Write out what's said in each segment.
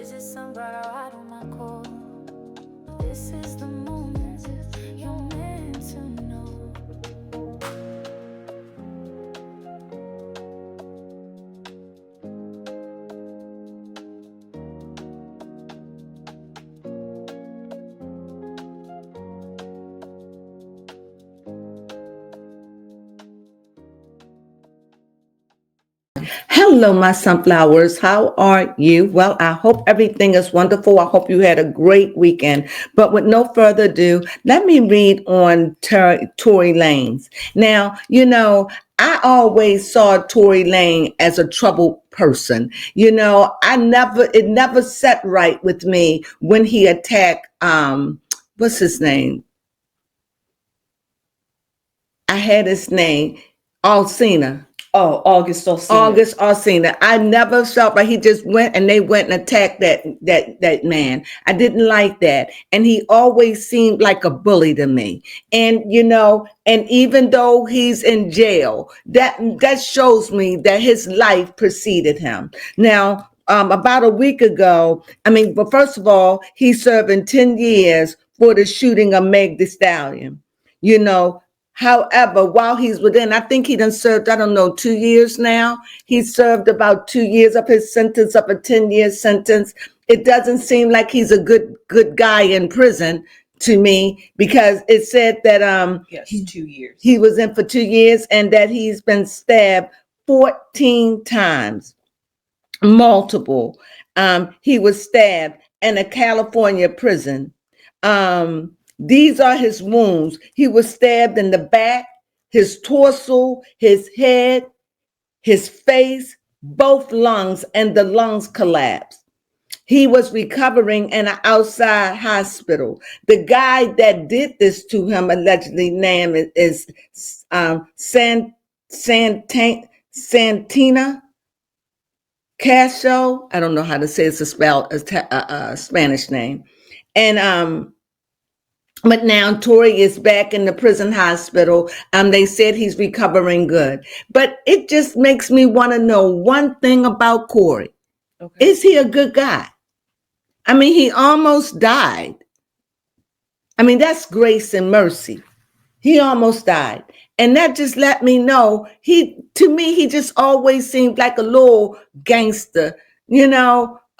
visit some brother out on my call. This is the moment you're meant to know. Hello, my sunflowers. How are you? Well, I hope everything is wonderful. I hope you had a great weekend. But with no further ado, let me read on Tory Lanez. Now, I always saw Tory Lanez as a troubled person. It never set right with me when he attacked, what's his name? I had his name, Alsina. Oh, August Alsina. August Alsina. I never felt like he just went and they went and attacked that man. I didn't like that. And he always seemed like a bully to me. And and even though he's in jail, that shows me that his life preceded him. Now, about a week ago, but first of all, he's serving 10 years for the shooting of Meg Thee Stallion. However, while he's within, I think he done served, 2 years now. He served about 2 years of his sentence, of a 10-year sentence. It doesn't seem like he's a good guy in prison to me, because it said that yes, 2 years. He was in for 2 years, and that he's been stabbed 14 times, multiple. He was stabbed in a California prison. These are his wounds. He was stabbed in the back, his torso, his head, his face, both lungs, and the lungs collapsed. He was recovering in an outside hospital. The guy that did this to him, allegedly named is Santina Casio. I don't know how to say it's a Spanish name. And but now Tory is back in the prison hospital. They said he's recovering good. But it just makes me want to know one thing about Corey. Okay. Is he a good guy? He almost died. That's grace and mercy. He almost died. And that just let me know, to me, he just always seemed like a little gangster,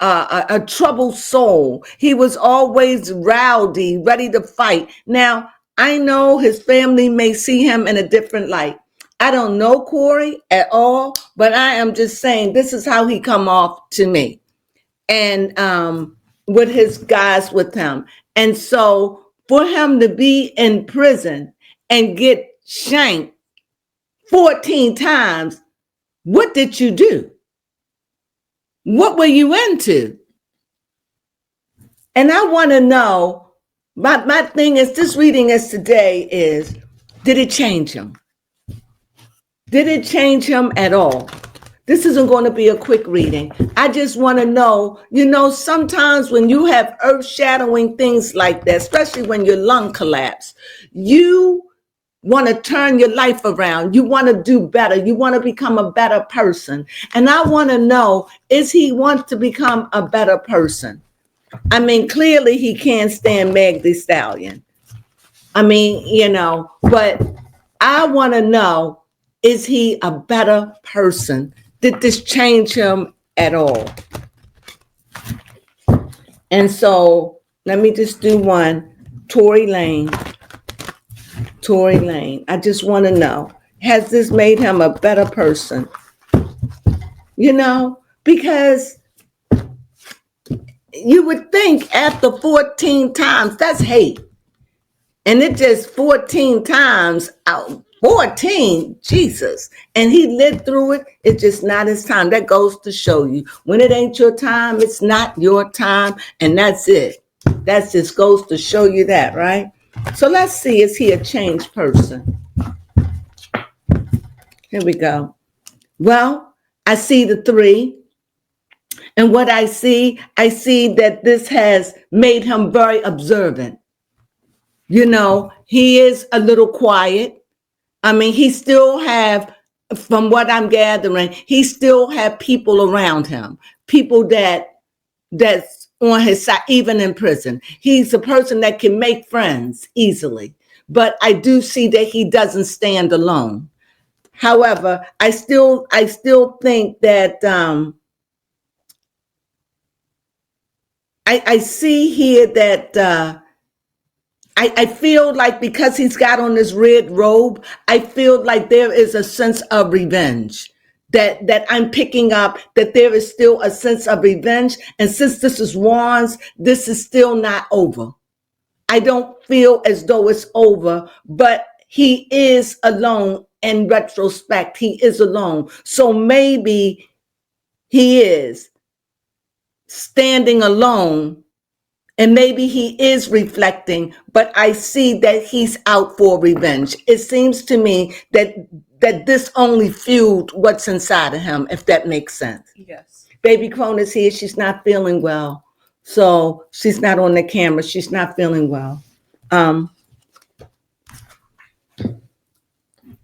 a troubled soul. He was always rowdy, ready to fight. Now, I know his family may see him in a different light. I don't know Corey at all, but I am just saying this is how he come off to me. And with his guys with him. And so for him to be in prison and get shanked 14 times, what did you do? What were you into? And I want to know, my thing is, this reading is today is, did it change him? Did it change him at all? This isn't going to be a quick reading. I just want to know, sometimes when you have earth-shattering things like that, especially when your lung collapse, you want to turn your life around. You want to do better. You want to become a better person. And I want to know, is he want to become a better person? Clearly he can't stand Meg Thee Stallion. But I want to know, is he a better person? Did this change him at all? And so let me just do one. Tory Lanez. I just want to know, has this made him a better person? Because you would think after 14 times, that's hate. And it just 14 times out. 14, Jesus. And he lived through it. It's just not his time. That goes to show you, when it ain't your time, it's not your time. And that's it. That just goes to show you that, right? So let's see, is he a changed person? Here we go. Well, I see the 3. And what I see that this has made him very observant. He is a little quiet. He still have, from what I'm gathering, he still have people around him, people that that's on his side, even in prison. He's a person that can make friends easily. But I do see that he doesn't stand alone. However, I still think that I see here that I feel like because he's got on this red robe, I feel like there is a sense of revenge that I'm picking up, that there is still a sense of revenge. And since this is Wands, this is still not over. I don't feel as though it's over, but he is alone in retrospect. He is alone. So maybe he is standing alone and maybe he is reflecting, but I see that he's out for revenge. It seems to me that this only fueled what's inside of him, if that makes sense. Yes. Baby Crone is here. She's not feeling well. So she's not on the camera. She's not feeling well.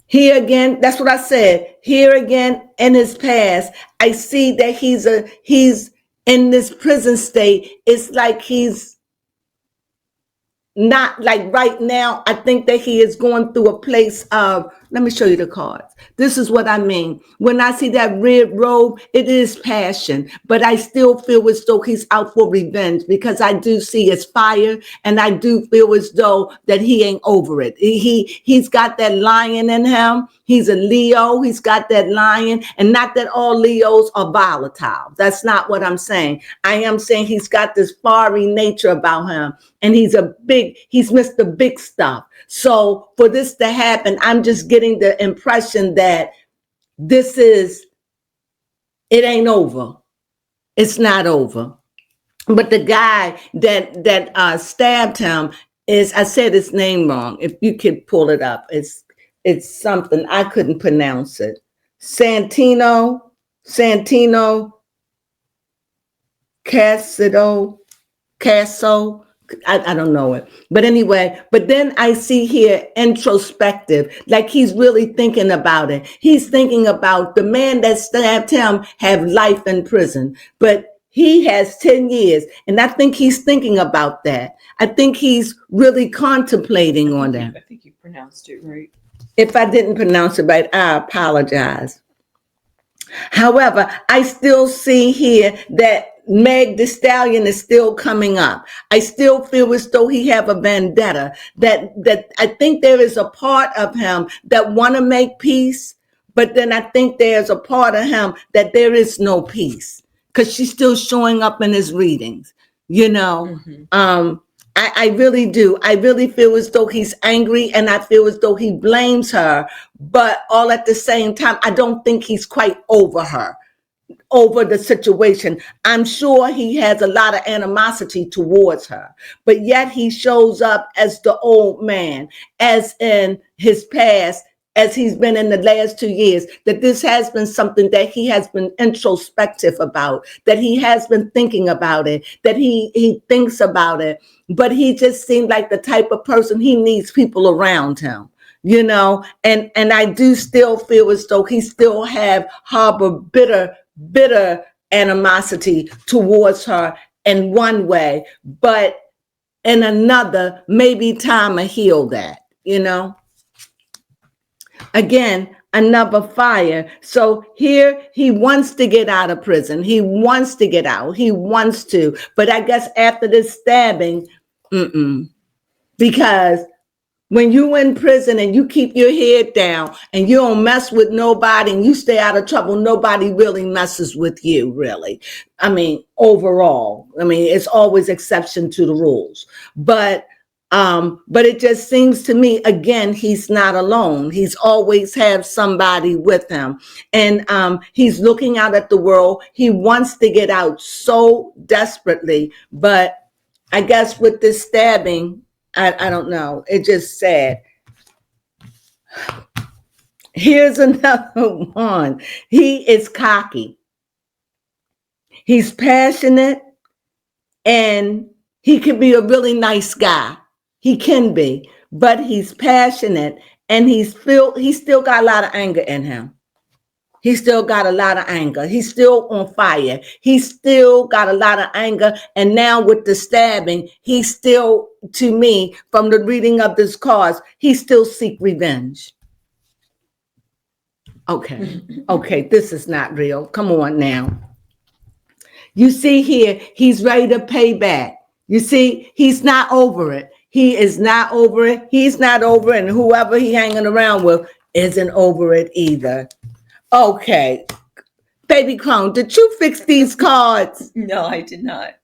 Here again, that's what I said. Here again, in his past, I see that he's in this prison state. It's like he's not like right now. I think that he is going through a place of, let me show you the cards. This is what I mean. When I see that red robe, it is passion, but I still feel as though he's out for revenge because I do see his fire and I do feel as though that he ain't over it. He's got that lion in him. He's a Leo. He's got that lion, and not that all Leos are volatile. That's not what I'm saying. I am saying he's got this fiery nature about him, and he's Mr. Big Stuff. So for this to happen, I'm just getting the impression that it ain't over. It's not over. But the guy that stabbed him I said his name wrong. If you could pull it up, it's something, I couldn't pronounce it. Santino, Casso. I don't know it. But anyway, but then I see here introspective, like he's really thinking about it. He's thinking about the man that stabbed him have life in prison, but he has 10 years. And I think he's thinking about that. I think he's really contemplating on that. I think you pronounced it right. If I didn't pronounce it right, I apologize. However, I still see here that Meg Thee Stallion is still coming up. I still feel as though he have a vendetta, that I think there is a part of him that want to make peace, but then I think there's a part of him that there is no peace because she's still showing up in his readings, you know. Mm-hmm. I really do. I really feel as though he's angry and I feel as though he blames her, but all at the same time, I don't think he's quite over her, over the situation. I'm sure he has a lot of animosity towards her, but yet he shows up as the old man, as in his past, as he's been in the last 2 years, that this has been something that he has been introspective about, that he has been thinking about it, that he thinks about it, but he just seemed like the type of person he needs people around him, you know, and I do still feel as though he still harbor bitter animosity towards her in one way, but in another, maybe time will heal that, you know. Again, another fire. So here he wants to get out of prison. He wants to get out. He wants to. But I guess after this stabbing, because when you in prison and you keep your head down and you don't mess with nobody and you stay out of trouble, nobody really messes with you, really. I mean, overall, it's always exception to the rules. But it just seems to me, again, he's not alone. He's always have somebody with him. And he's looking out at the world. He wants to get out so desperately. But I guess with this stabbing, I don't know. It's just sad. Here's another one. He is cocky. He's passionate. And he can be a really nice guy. He can be, but he's passionate and he's still got a lot of anger in him. He still got a lot of anger. He's still on fire. He still got a lot of anger. And now with the stabbing, he still, to me, from the reading of this cards, he still seek revenge. Okay. Okay, this is not real. Come on now. You see here, he's ready to pay back. You see, he's not over it. He is not over it. He's not over it. And whoever he hanging around with isn't over it either. Okay. Baby Crone, did you fix these cards? No, I did not.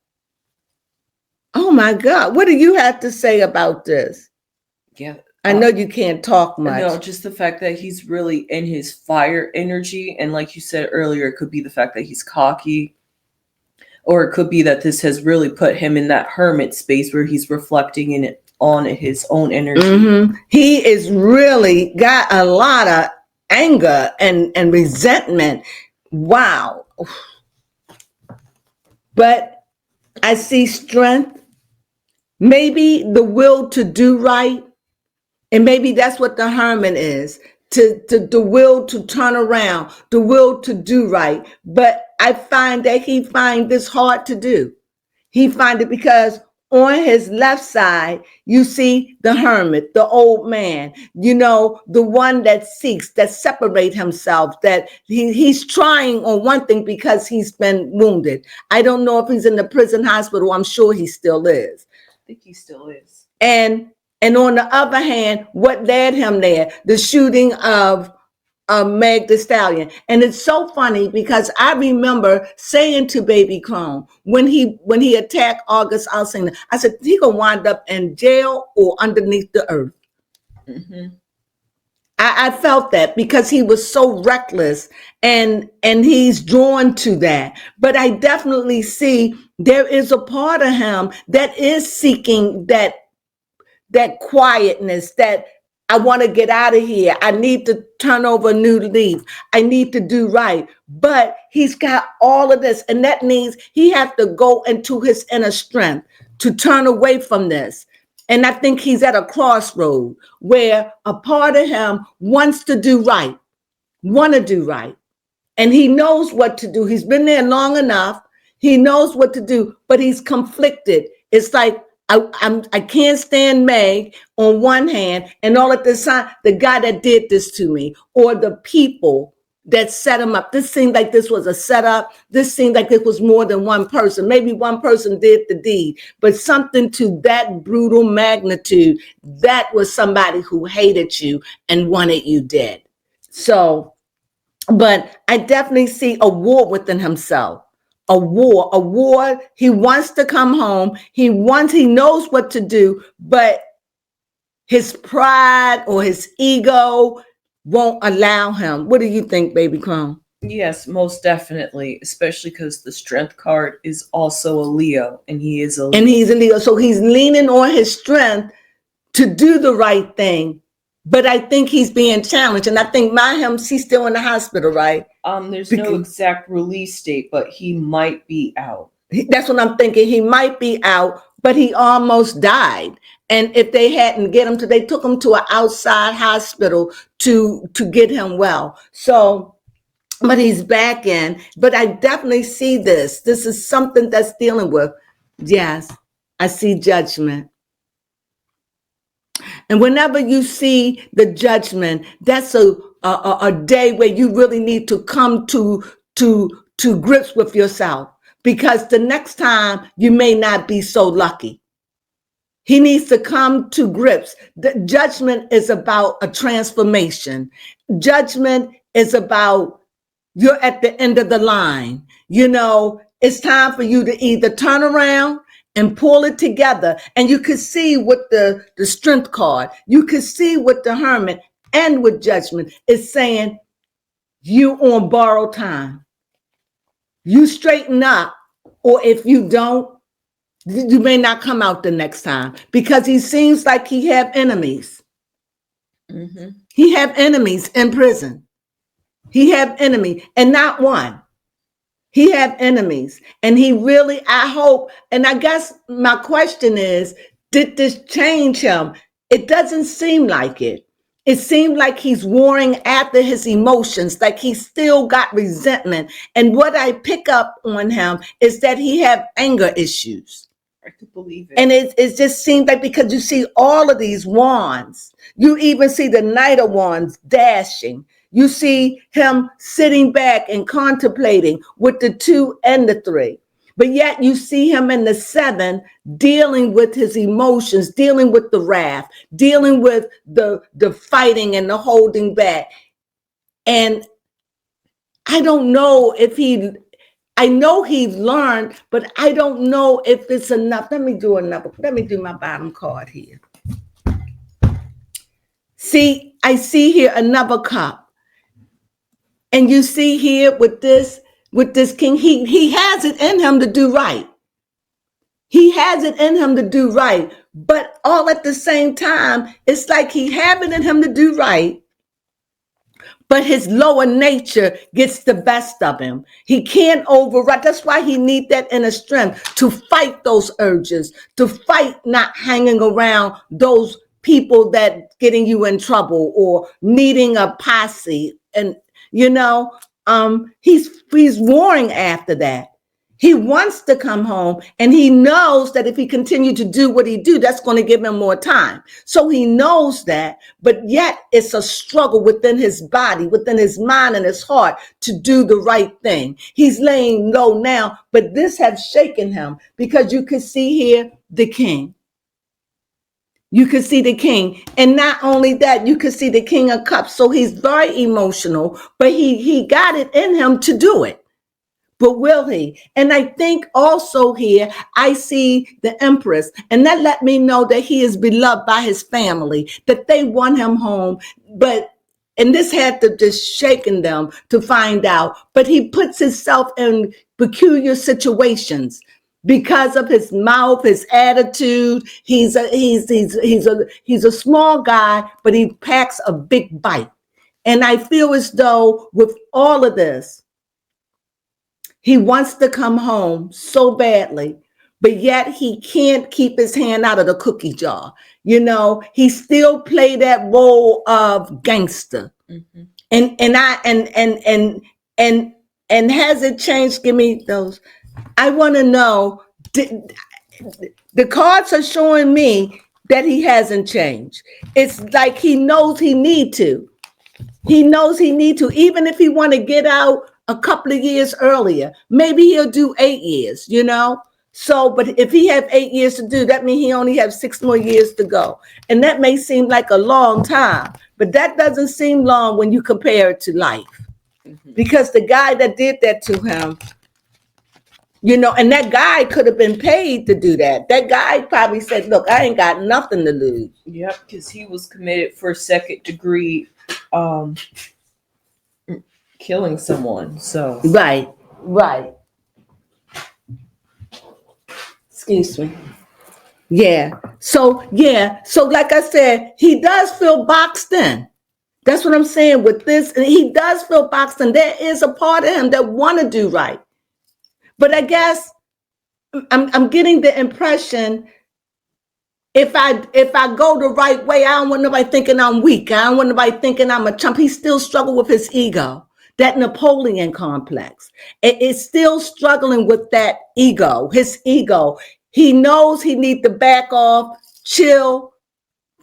Oh my God. What do you have to say about this? Yeah. I know you can't talk much. No, just the fact that he's really in his fire energy. And like you said earlier, it could be the fact that he's cocky. Or it could be that this has really put him in that hermit space where he's reflecting in it on his own energy. Mm-hmm. He is really got a lot of anger and resentment. Wow. But I see strength, maybe the will to do right. And maybe that's what the hermit is, to the will to turn around, the will to do right. But I find that he find this hard to do. He find it because on his left side, you see the hermit, the old man, you know, the one that seeks, that separate himself, that he's trying on one thing because he's been wounded. I don't know if he's in the prison hospital. I'm sure he still is. I think he still is. And on the other hand, what led him there? The shooting of Meg Thee Stallion. And it's so funny because I remember saying to Baby Crone when he attacked August Alsina, I said, he gonna wind up in jail or underneath the earth. Mm-hmm. I felt that because he was so reckless and he's drawn to that. But I definitely see there is a part of him that is seeking that quietness, that I want to get out of here. I need to turn over a new leaf. I need to do right. But he's got all of this. And that means he has to go into his inner strength to turn away from this. And I think he's at a crossroad where a part of him wants to do right, And he knows what to do. He's been there long enough. He knows what to do, but he's conflicted. It's like, I can't stand Meg on one hand, and all at the time, the guy that did this to me, or the people that set him up. This seemed like this was a setup. This seemed like it was more than one person. Maybe one person did the deed, but something to that brutal magnitude, that was somebody who hated you and wanted you dead. So, but I definitely see a war within himself. A war. He wants to come home. He knows what to do, but his pride or his ego won't allow him. What do you think, Baby Crone? Yes, most definitely, especially because the strength card is also a Leo, and he is a Leo. And he's a Leo, so he's leaning on his strength to do the right thing. But I think he's being challenged, and I think he's still in the hospital, right? There's no exact release date, but he might be out. That's what I'm thinking. He might be out, but he almost died. And if they hadn't they took him to an outside hospital to get him well. So, but he's back in. But I definitely see this. This is something that's dealing with. Yes, I see judgment. And whenever you see the judgment, that's a day where you really need to come to grips with yourself, because the next time you may not be so lucky. He needs to come to grips. The judgment is about a transformation. Judgment is about you're at the end of the line. You know, it's time for you to either turn around and pull it together. And you could see with the strength card, you could see with the hermit and with judgment, it's saying you on borrowed time. You straighten up, or if you don't, you may not come out the next time, because he seems like he have enemies. Mm-hmm. He have enemies in prison. He have enemies, and not one. He have enemies, and he really, I hope, and I guess my question is, did this change him? It doesn't seem like it. It seemed like he's warring after his emotions, like he's still got resentment. And what I pick up on him is that he have anger issues. I could believe it. And it just seems like, because you see all of these wands, you even see the Knight of Wands dashing. You see him sitting back and contemplating with the 2 and the 3. But yet you see him in the 7 dealing with his emotions, dealing with the wrath, dealing with the fighting and the holding back. And I don't know if I know he's learned, but I don't know if it's enough. Let me do my bottom card here. See, I see here another cup. And you see here with this king, he has it in him to do right. He has it in him to do right. But all at the same time, it's like he has it in him to do right, but his lower nature gets the best of him. He can't override. That's why he needs that inner strength to fight those urges, to fight not hanging around those people that getting you in trouble or needing a posse. And, he's warring after that. He wants to come home, and he knows that if he continues to do what he do, that's going to give him more time. So he knows that, but yet it's a struggle within his body, within his mind and his heart to do the right thing. He's laying low now, but this has shaken him, because you can see here the king. You can see the king. And not only that, you can see the King of Cups. So he's very emotional, but he got it in him to do it. But will he? And I think also here, I see the Empress, and that let me know that he is beloved by his family, that they want him home. And this had to just shaken them to find out, but he puts himself in peculiar situations because of his mouth, his attitude. He's a small guy, but he packs a big bite. And I feel as though with all of this, he wants to come home so badly, but yet he can't keep his hand out of the cookie jar. He still play that role of gangster. Mm-hmm. And has it changed? Give me those. I want to know. The cards are showing me that he hasn't changed. It's like he knows he need to. He knows he need to, even if he want to get out a couple of years earlier. Maybe he'll do 8 years, So, but if he have 8 years to do, that means he only has 6 more years to go. And that may seem like a long time, but that doesn't seem long when you compare it to life. Mm-hmm. Because the guy that did that to him, and that guy could have been paid to do that. That guy probably said, look, I ain't got nothing to lose. Yep, because he was committed for 2nd degree killing someone. So right. Excuse me. So like I said, he does feel boxed in. That's what I'm saying with this. And he does feel boxed in. There is a part of him that want to do right. But I guess I'm getting the impression if I go the right way, I don't want nobody thinking I'm weak. I don't want nobody thinking I'm a chump. He still struggles with his ego, that Napoleon complex. It's still struggling with that ego, his ego. He knows he needs to back off, chill,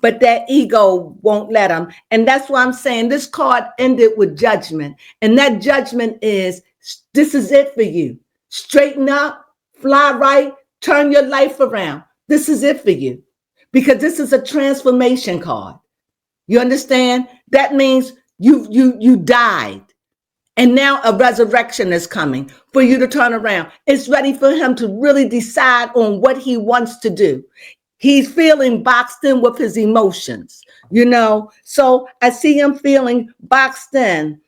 but that ego won't let him. And that's why I'm saying this card ended with judgment. And that judgment is, this is it for you. Straighten up, fly right, turn your life around. This is it for you. Because this is a transformation card. You understand? That means you died. And now a resurrection is coming for you to turn around. It's ready for him to really decide on what he wants to do. He's feeling boxed in with his emotions, So I see him feeling boxed in,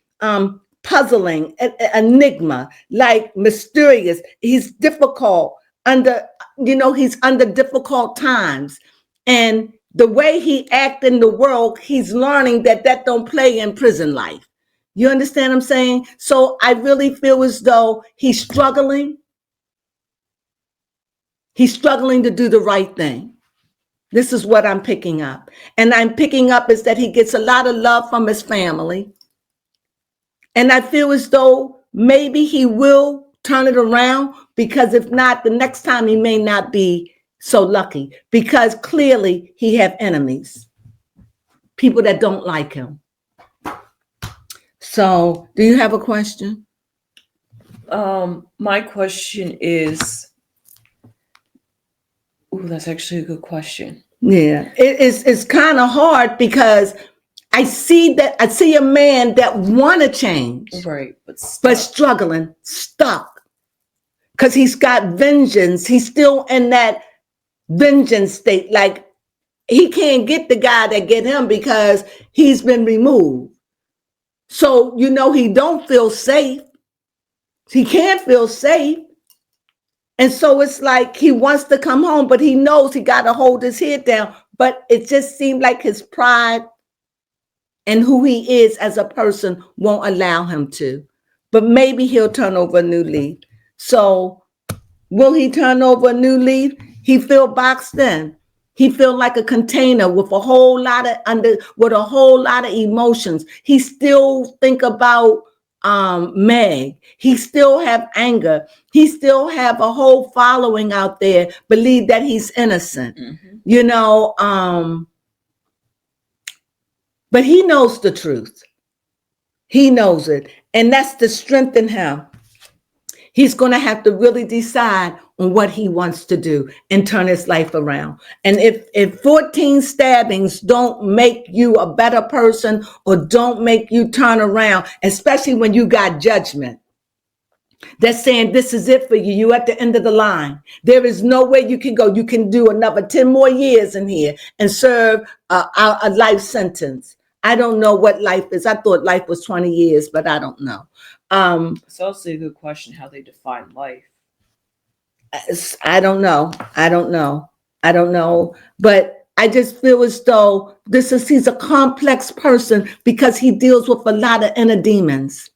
puzzling, enigma, like mysterious. He's difficult he's under difficult times. And the way he acts in the world, he's learning that don't play in prison life. You understand what I'm saying? So I really feel as though he's struggling. He's struggling to do the right thing. This is what I'm picking up. And I'm picking up is that he gets a lot of love from his family. And I feel as though maybe he will turn it around, because if not, the next time he may not be so lucky, because clearly he have enemies, people that don't like him. So do you have a question? My question is, that's actually a good question. Yeah, it's kind of hard, because I see a man that want to change, Right, but struggling, stuck, because he's got vengeance. He's still in that vengeance state. Like, he can't get the guy that get him because he's been removed. So, he don't feel safe. He can't feel safe. And so it's like he wants to come home, but he knows he got to hold his head down. But it just seemed like his pride and who he is as a person won't allow him to. But maybe he'll turn over a new leaf. So will he turn over a new leaf? He feel boxed in. He feel like a container with a whole lot of emotions. He still think about Meg. He still have anger. He still have a whole following out there believe that he's innocent. But he knows the truth. He knows it. And that's to strengthen him. He's going to have to really decide on what he wants to do and turn his life around. And if 14 stabbings don't make you a better person or don't make you turn around, especially when you got judgment that's saying this is it for you, you at the end of the line. There is no way you can go. You can do another 10 more years in here and serve a life sentence. I don't know what life is. I thought life was 20 years, but I don't know. It's also a good question how they define life. I don't know. But I just feel as though he's a complex person because he deals with a lot of inner demons,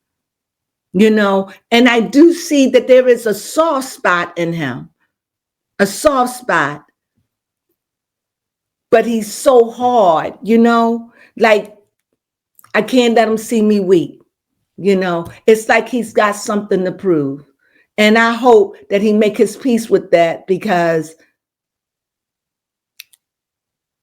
and I do see that there is a soft spot in him, a soft spot, but he's so hard, like I can't let him see me weak. It's like he's got something to prove. And I hope that he make his peace with that, because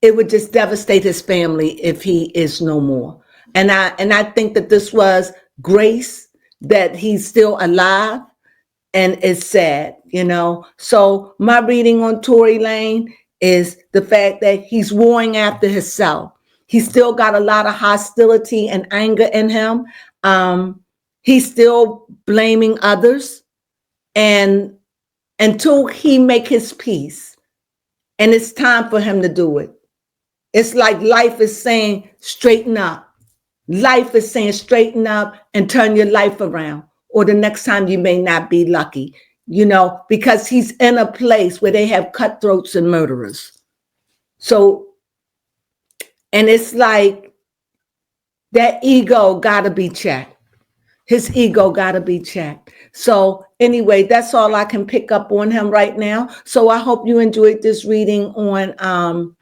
it would just devastate his family if he is no more. And I think that this was grace that he's still alive, and it's sad, So my reading on Tory Lanez is the fact that he's warring after himself. He's still got a lot of hostility and anger in him. He's still blaming others. And until he make his peace, and it's time for him to do it. It's like life is saying, straighten up. Life is saying, straighten up and turn your life around, or the next time you may not be lucky, because he's in a place where they have cutthroats and murderers. So, and it's like that ego gotta be checked. His ego gotta be checked. So anyway, that's all I can pick up on him right now. So I hope you enjoyed this reading on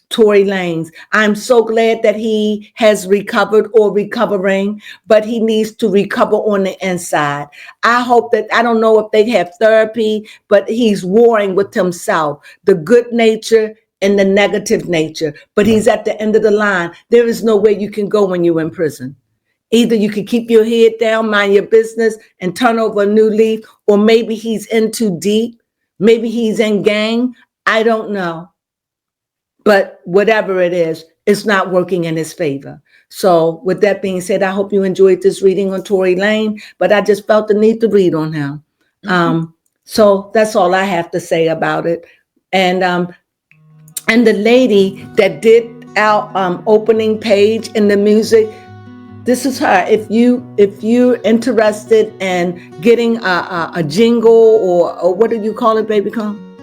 Tory Lanez. I'm so glad that he has recovered or recovering, but he needs to recover on the inside. I hope that, I don't know if they have therapy, but he's warring with himself, the good nature and the negative nature, but he's at the end of the line. There is no way you can go when you're in prison. Either you can keep your head down, mind your business, and turn over a new leaf, or maybe he's in too deep. Maybe he's in gang. I don't know. But whatever it is, it's not working in his favor. So with that being said, I hope you enjoyed this reading on Tory Lanez, but I just felt the need to read on him. So that's all I have to say about it. And the lady that did our opening page in the music, this is her. If you're interested in getting a jingle or what do you call it, baby?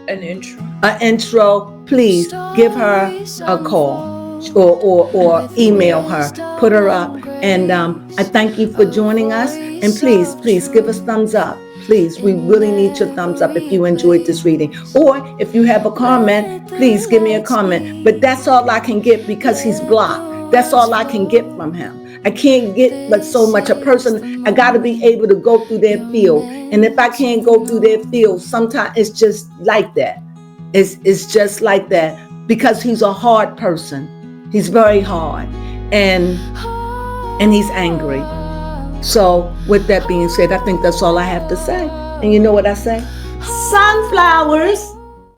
An intro. An intro. Please give her a call or email her. Put her up. And I thank you for joining us. And please give us thumbs up. Please, we really need your thumbs up if you enjoyed this reading. Or if you have a comment, please give me a comment. But that's all I can get because he's blocked. That's all I can get from him. I can't get but so much. A person, I got to be able to go through their field. And if I can't go through their field, sometimes it's just like that. It's just like that because he's a hard person. He's very hard. And he's angry. So with that being said, I think that's all I have to say. And you know what I say? Sunflowers.